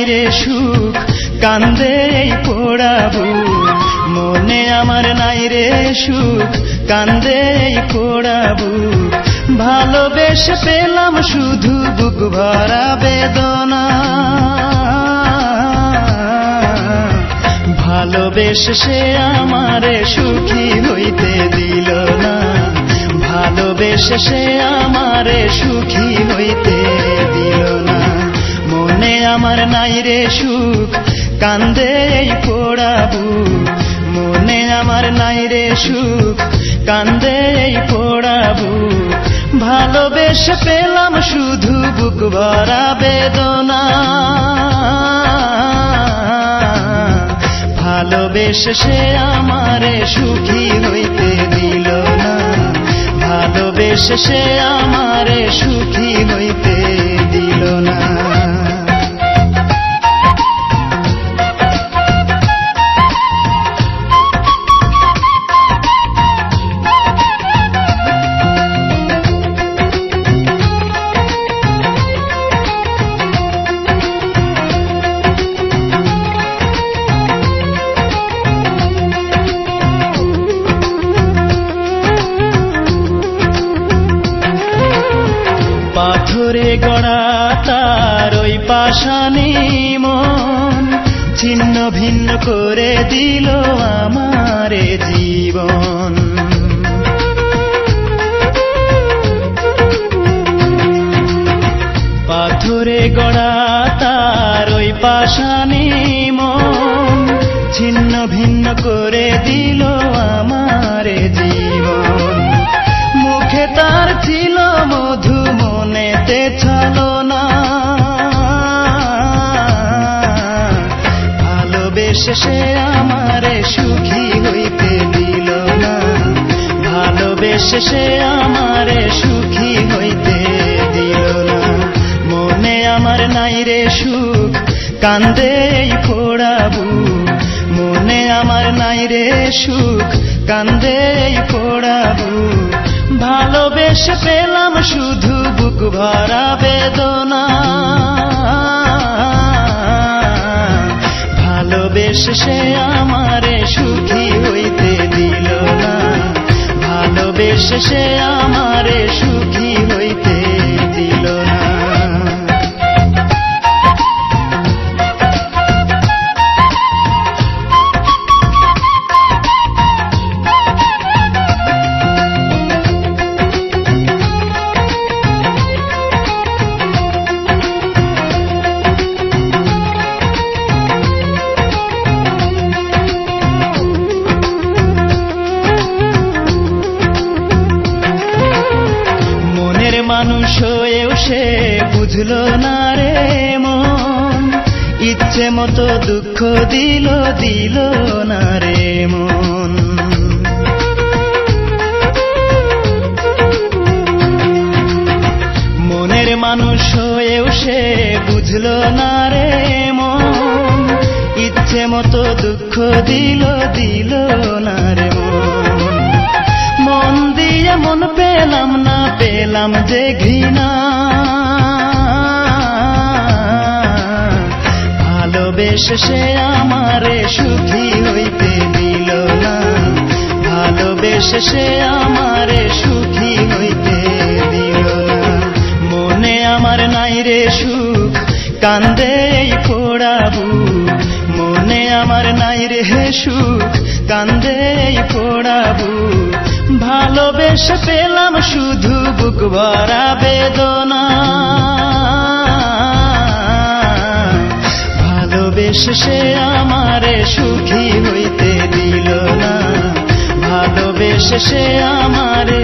রে সুখ, কান্দে এই পোড়া বুক। মনে আমার নাই রে সুখ, কান্দে এই পোড়া বুক। ভালোবেসে পেলাম শুধু বুক ভরা বেদনা, ভালোবেসে সে আমারে সুখী হইতে দিল না, ভালোবেসে সে আমারে সুখী হইতে দিল না। মনে আমার নাই রে সুখ, কান্দে এই পোড়া বুক। মনে আমার নাই রে সুখ, কান্দে এই পোড়া বুক। ভালোবেসে পেলাম শুধু বুক ভরা বেদনা, ভালোবেসে সে আমারে সুখী হইতে দিল না, ভালোবেসে সে আমারে সুখী হইতে দিল না। পাথরে গড়া তার ওই পাষাণী মন, ছিন্ন ভিন্ন করে দিল আমারে জীবন। পাথরে গড়া তার ওই পাষাণী মন, ছিন্ন ভিন্ন করে দিল আমারে জীবন। মুখে তার ছিল মধু, মনেতে ছলনা, ভালোবেসে সে আমারে সুখী হইতে দিল না, ভালোবেসে সে আমারে সুখী হইতে দিল না। মনে আমার নাই রে সুখ, কান্দে এই পোড়া বুক। মনে আমার নাই রে সুখ, কান্দে এই পোড়া বুক। ভালোবেসে পেলাম শুধু বুক ভরা বেদনা, ভালোবেসে সে আমারে সুখী হইতে দিল না, ভালোবেসে সে আমারে সুখী হইতে দিল না। মানুষ হয়েও সে বুঝল না রে মন, ইচ্ছে মতো দুঃখ দিল দিল না রে মন। মনের মানুষ হয়েও সে বুঝল না রে মন, ইচ্ছে মতো দুঃখ দিল দিল না রে মন। মন দিয়ে মন পেলাম না, পেলাম যে ঘৃণা, ভালোবেসে সে আমারে সুখী হইতে দিল না, ভালোবেসে সে আমারে সুখী হইতে দিল না। মনে আমার নাই রে সুখ, কান্দে এই পোড়া বুক। মনে আমার নাই রে সুখ, কান্দে এই পোড়া বুক। ভালোবেসে পেলাম শুধু বুক ভরা বেদনা, ভালোবেসে সে আমারে সুখী হইতে দিল না, ভালোবেসে সে আমারে